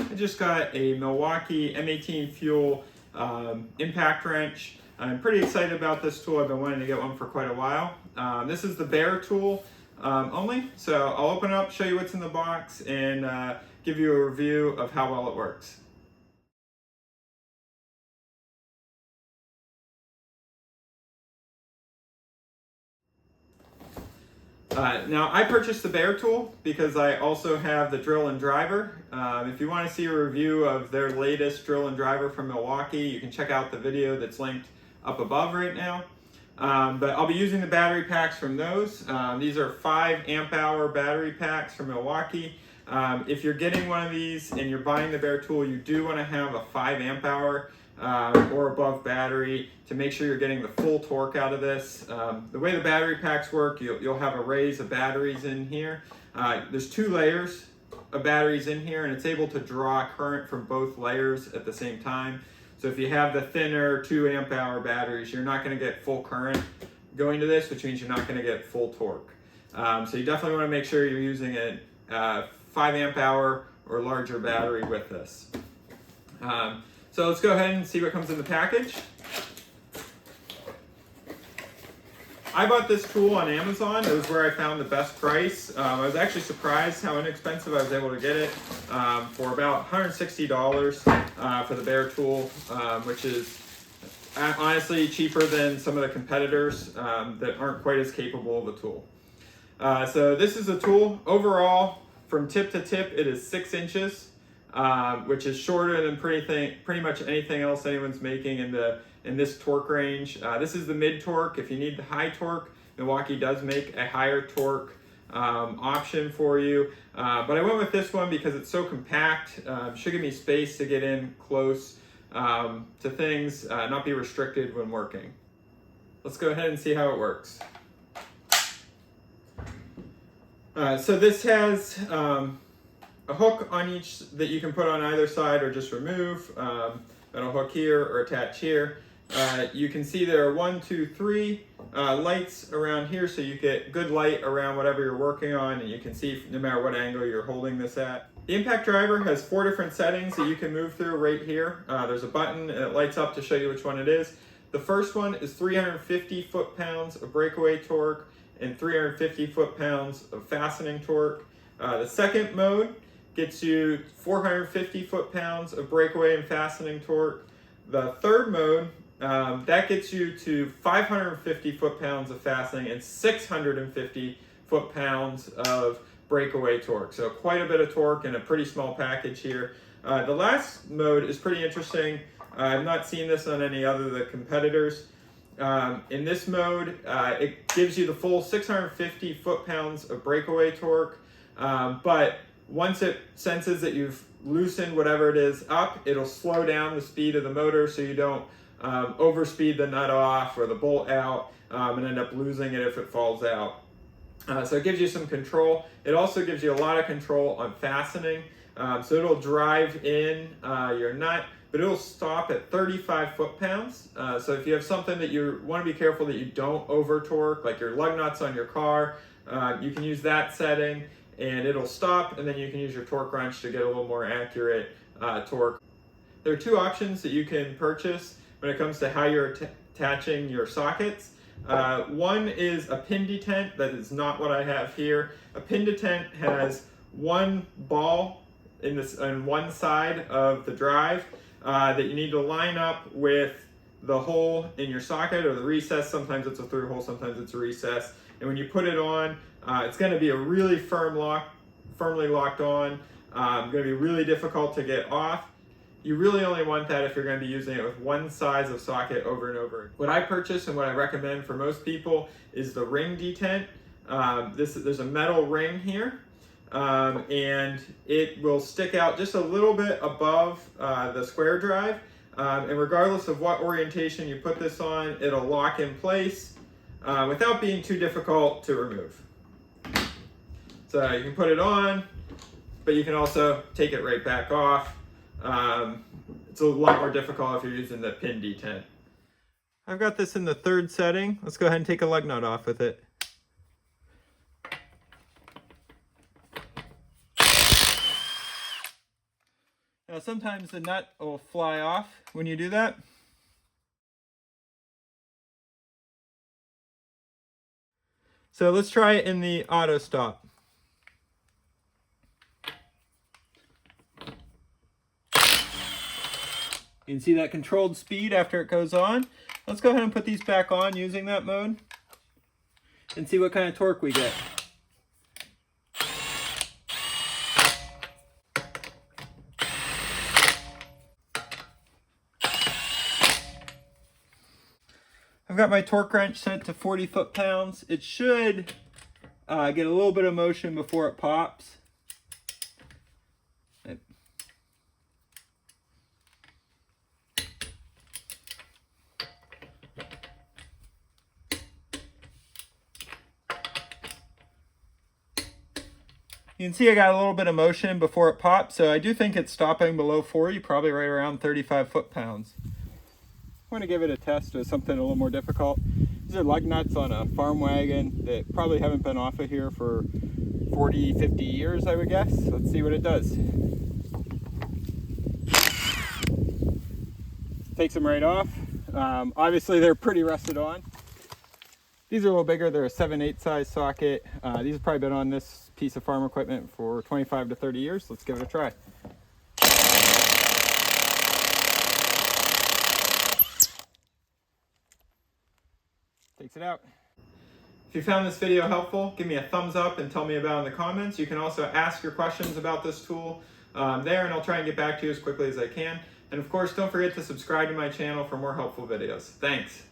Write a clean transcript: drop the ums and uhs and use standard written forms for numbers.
I just got a Milwaukee M18 Fuel impact wrench. I'm pretty excited about this tool. I've been wanting to get one for quite a while. This is the bare tool only, so I'll open it up, show you what's in the box, and give you a review of how well it works. Now, I purchased the bare tool because I also have the drill and driver. If you want to see a review of their latest drill and driver from Milwaukee, you can check out the video that's linked up above right now. But I'll be using the battery packs from those. These are 5 amp hour battery packs from Milwaukee. If you're getting one of these and you're buying the bare tool, you do want to have a 5 amp hour or above battery to make sure you're getting the full torque out of this. The way the battery packs work, you'll have arrays of batteries in here. There's 2 layers of batteries in here, and it's able to draw current from both layers at the same time. So if you have the thinner 2 amp hour batteries, you're not going to get full current going to this, which means you're not going to get full torque. So you definitely want to make sure you're using a 5 amp hour or larger battery with this. So let's go ahead and see what comes in the package. I bought this tool on Amazon. It was where I found the best price. I was actually surprised how inexpensive I was able to get it for about $160 for the bare tool, which is honestly cheaper than some of the competitors that aren't quite as capable of a tool. So this is a tool. Overall, from tip to tip, it is 6 inches. Which is shorter than pretty much anything else anyone's making in this torque range. This is the mid torque. If you need the high torque, Milwaukee does make a higher torque option for you. But I went with this one because it's so compact. Should give me space to get in close to things, not be restricted when working. Let's go ahead and see how it works. So this has a hook on each that you can put on either side or just remove. That'll hook here or attach here. You can see there are 1, 2, 3 lights around here, so you get good light around whatever you're working on, and you can see no matter what angle you're holding this at. The impact driver has 4 different settings that you can move through right here. There's a button and it lights up to show you which one it is. The first one is 350 foot-pounds of breakaway torque and 350 foot-pounds of fastening torque. The second mode gets you 450 foot-pounds of breakaway and fastening torque. The third mode, that gets you to 550 foot-pounds of fastening and 650 foot-pounds of breakaway torque. So quite a bit of torque in a pretty small package here. The last mode is pretty interesting. I've not seen this on any other of the competitors. In this mode, it gives you the full 650 foot-pounds of breakaway torque, but once it senses that you've loosened whatever it is up, it'll slow down the speed of the motor so you don't overspeed the nut off or the bolt out and end up losing it if it falls out. So it gives you some control. It also gives you a lot of control on fastening. So it'll drive in your nut, but it'll stop at 35 foot-pounds. So if you have something that you want to be careful that you don't over torque, like your lug nuts on your car, you can use that setting and it'll stop, and then you can use your torque wrench to get a little more accurate torque. There are 2 options that you can purchase when it comes to how you're attaching your sockets. One is a pin detent. That is not what I have here. A pin detent has 1 ball on one side of the drive that you need to line up with the hole in your socket or the recess. Sometimes it's a through hole, sometimes it's a recess. And when you put it on, it's going to be a really firmly locked on. Going to be really difficult to get off. You really only want that if you're going to be using it with one size of socket over and over. What I purchase and what I recommend for most people is the ring detent. There's a metal ring here, and it will stick out just a little bit above the square drive. And regardless of what orientation you put this on, it'll lock in place without being too difficult to remove. So you can put it on, but you can also take it right back off. It's a lot more difficult if you're using the pin detent. I've got this in the 3rd setting. Let's go ahead and take a lug nut off with it. Now sometimes the nut will fly off when you do that. So let's try it in the auto stop. You can see that controlled speed after it goes on. Let's go ahead and put these back on using that mode and see what kind of torque we get. I've got my torque wrench set to 40 foot-pounds. It should get a little bit of motion before it pops. You can see I got a little bit of motion before it pops, so I do think it's stopping below 40, probably right around 35 foot-pounds. I want to give it a test with something a little more difficult. These are lug nuts on a farm wagon that probably haven't been off of here for 40, 50 years, I would guess. Let's see what it does. Takes them right off. Obviously they're pretty rusted on. These are a little bigger. They're a 7/8 size socket. These have probably been on this piece of farm equipment for 25 to 30 years. Let's give it a try. Takes it out. If you found this video helpful, give me a thumbs up and tell me about it in the comments. You can also ask your questions about this tool there, and I'll try and get back to you as quickly as I can. And of course, don't forget to subscribe to my channel for more helpful videos. Thanks.